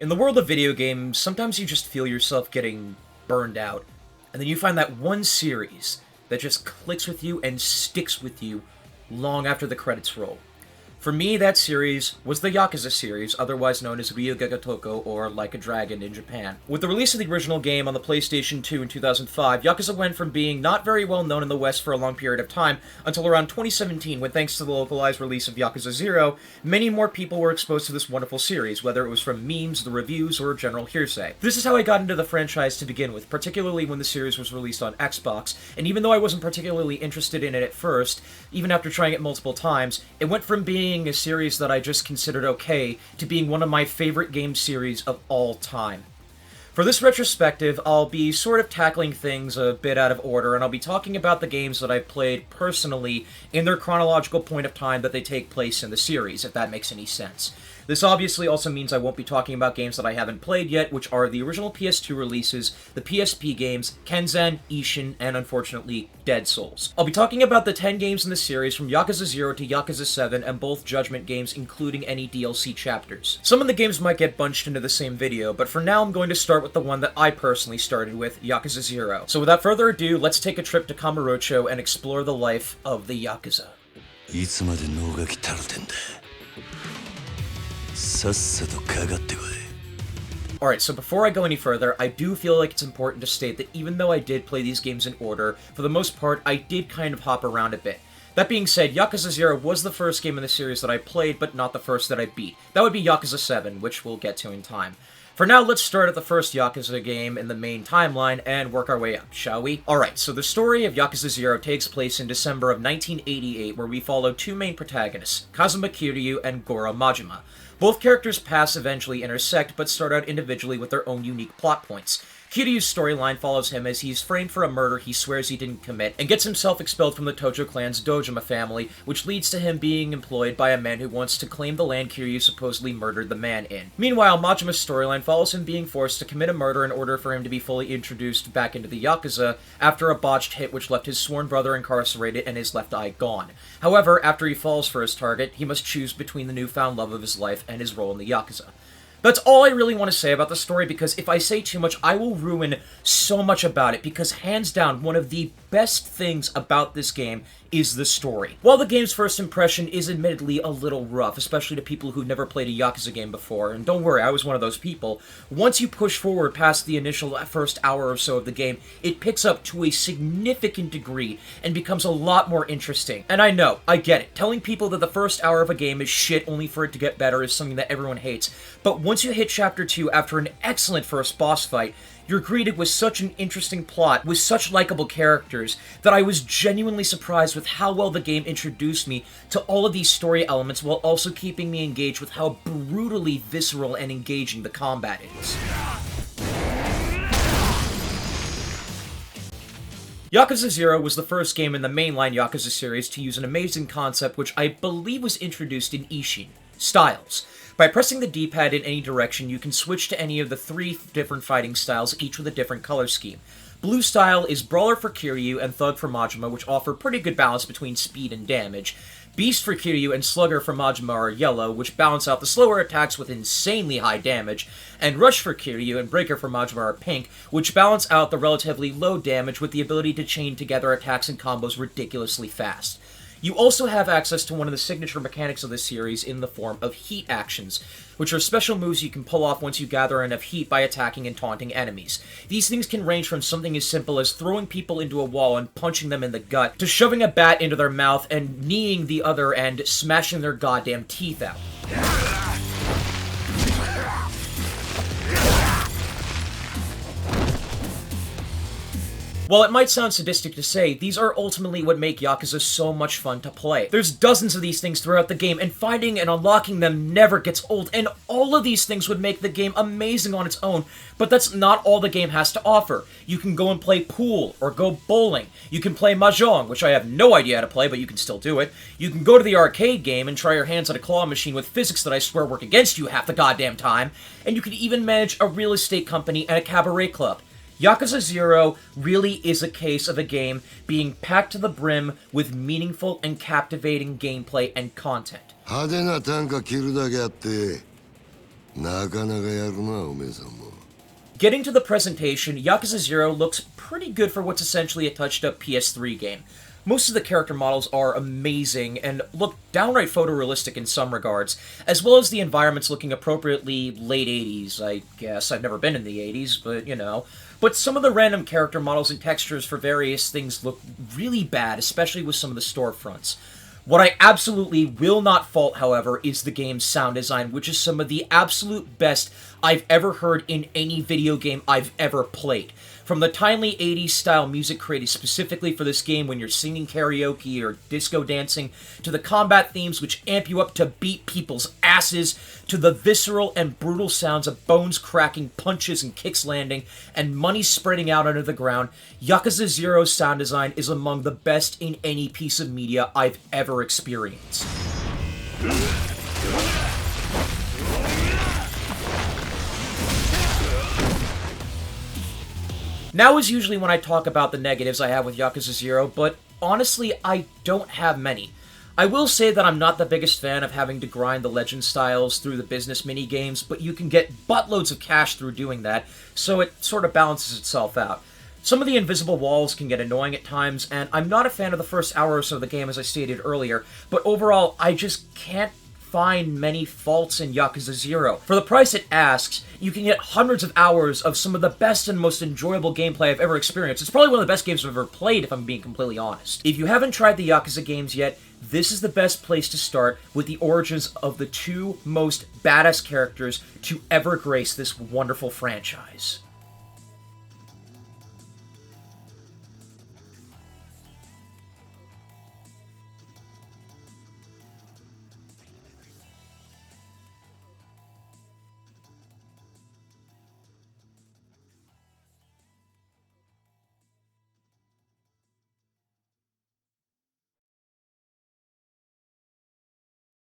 In the world of video games, sometimes you just feel yourself getting burned out, and then you find that one series that just clicks with you and sticks with you long after the credits roll. For me, that series was the Yakuza series, otherwise known as Ryuga Gotoko or Like a Dragon in Japan. With the release of the original game on the PlayStation 2 in 2005, Yakuza went from being not very well known in the West for a long period of time until around 2017, when thanks to the localized release of Yakuza 0, many more people were exposed to this wonderful series, whether it was from memes, the reviews, or general hearsay. This is how I got into the franchise to begin with, particularly when the series was released on Xbox, and even though I wasn't particularly interested in it at first, even after trying it multiple times, it went from being a series that I just considered okay to being one of my favorite game series of all time. For this retrospective, I'll be sort of tackling things a bit out of order, and I'll be talking about the games that I've played personally in their chronological point of time that they take place in the series, if that makes any sense. This obviously also means I won't be talking about games that I haven't played yet, which are the original PS2 releases, the PSP games, Kenzan, Ishin, and unfortunately, Dead Souls. I'll be talking about the 10 games in the series from Yakuza 0 to Yakuza 7 and both Judgment games, including any DLC chapters. Some of the games might get bunched into the same video, but for now I'm going to start with the one that I personally started with, Yakuza 0. So without further ado, let's take a trip to Kamurocho and explore the life of the Yakuza. いつまで脳が来たるてんだ。さっさとかかってこい。Alright, so before I go any further, I do feel like it's important to state that even though I did play these games in order, for the most part, I did kind of hop around a bit. That being said, Yakuza 0 was the first game in the series that I played, but not the first that I beat. That would be Yakuza 7, which we'll get to in time. For now, let's start at the first Yakuza game in the main timeline and work our way up, shall we? Alright, so the story of Yakuza 0 takes place in December of 1988, where we follow two main protagonists, Kazuma Kiryu and Goro Majima. Both characters' paths eventually intersect, but start out individually with their own unique plot points. Kiryu's storyline follows him as he's framed for a murder he swears he didn't commit, and gets himself expelled from the Tojo clan's Dojima family, which leads to him being employed by a man who wants to claim the land Kiryu supposedly murdered the man in. Meanwhile, Majima's storyline follows him being forced to commit a murder in order for him to be fully introduced back into the Yakuza, after a botched hit which left his sworn brother incarcerated and his left eye gone. However, after he falls for his target, he must choose between the newfound love of his life and his role in the Yakuza. That's all I really want to say about the story, because if I say too much, I will ruin so much about it, because hands down, one of the best things about this game is the story. While the game's first impression is admittedly a little rough, especially to people who've never played a Yakuza game before, and don't worry, I was one of those people, once you push forward past the initial first hour or so of the game, it picks up to a significant degree and becomes a lot more interesting. And I know, I get it, telling people that the first hour of a game is shit only for it to get better is something that everyone hates, but once you hit Chapter 2 after an excellent first boss fight, you're greeted with such an interesting plot, with such likable characters, that I was genuinely surprised with how well the game introduced me to all of these story elements while also keeping me engaged with how brutally visceral and engaging the combat is. Yakuza 0 was the first game in the mainline Yakuza series to use an amazing concept which I believe was introduced in Ishin: styles. By pressing the D-pad in any direction, you can switch to any of the three different fighting styles, each with a different color scheme. Blue style is Brawler for Kiryu and Thug for Majima, which offer pretty good balance between speed and damage. Beast for Kiryu and Slugger for Majima are yellow, which balance out the slower attacks with insanely high damage, and Rush for Kiryu and Breaker for Majima are pink, which balance out the relatively low damage with the ability to chain together attacks and combos ridiculously fast. You also have access to one of the signature mechanics of this series in the form of heat actions, which are special moves you can pull off once you gather enough heat by attacking and taunting enemies. These things can range from something as simple as throwing people into a wall and punching them in the gut, to shoving a bat into their mouth and kneeing the other and smashing their goddamn teeth out. While it might sound sadistic to say, these are ultimately what make Yakuza so much fun to play. There's dozens of these things throughout the game, and finding and unlocking them never gets old, and all of these things would make the game amazing on its own, but that's not all the game has to offer. You can go and play pool, or go bowling. You can play mahjong, which I have no idea how to play, but you can still do it. You can go to the arcade game and try your hands at a claw machine with physics that I swear work against you half the goddamn time, and you can even manage a real estate company and a cabaret club. Yakuza 0 really is a case of a game being packed to the brim with meaningful and captivating gameplay and content. 派手な単価切るだけあってなかなかやるな、おめえさんも。 Getting to the presentation, Yakuza 0 looks pretty good for what's essentially a touched-up PS3 game. Most of the character models are amazing and look downright photorealistic in some regards, as well as the environments looking appropriately late 80s, I guess. I've never been in the 80s, but you know. But some of the random character models and textures for various things look really bad, especially with some of the storefronts. What I absolutely will not fault, however, is the game's sound design, which is some of the absolute best I've ever heard in any video game I've ever played. From the timely 80s style music created specifically for this game when you're singing karaoke or disco dancing, to the combat themes which amp you up to beat people's asses, to the visceral and brutal sounds of bones cracking, punches and kicks landing, and money spreading out under the ground, Yakuza 0's sound design is among the best in any piece of media I've ever experienced. Now is usually when I talk about the negatives I have with Yakuza 0, but honestly, I don't have many. I will say that I'm not the biggest fan of having to grind the legend styles through the business minigames, but you can get buttloads of cash through doing that, so it sort of balances itself out. Some of the invisible walls can get annoying at times, and I'm not a fan of the first hour or so of the game as I stated earlier, but overall, I just can't find many faults in Yakuza 0. For the price it asks, you can get hundreds of hours of some of the best and most enjoyable gameplay I've ever experienced. It's probably one of the best games I've ever played, if I'm being completely honest. If you haven't tried the Yakuza games yet, this is the best place to start with the origins of the two most badass characters to ever grace this wonderful franchise.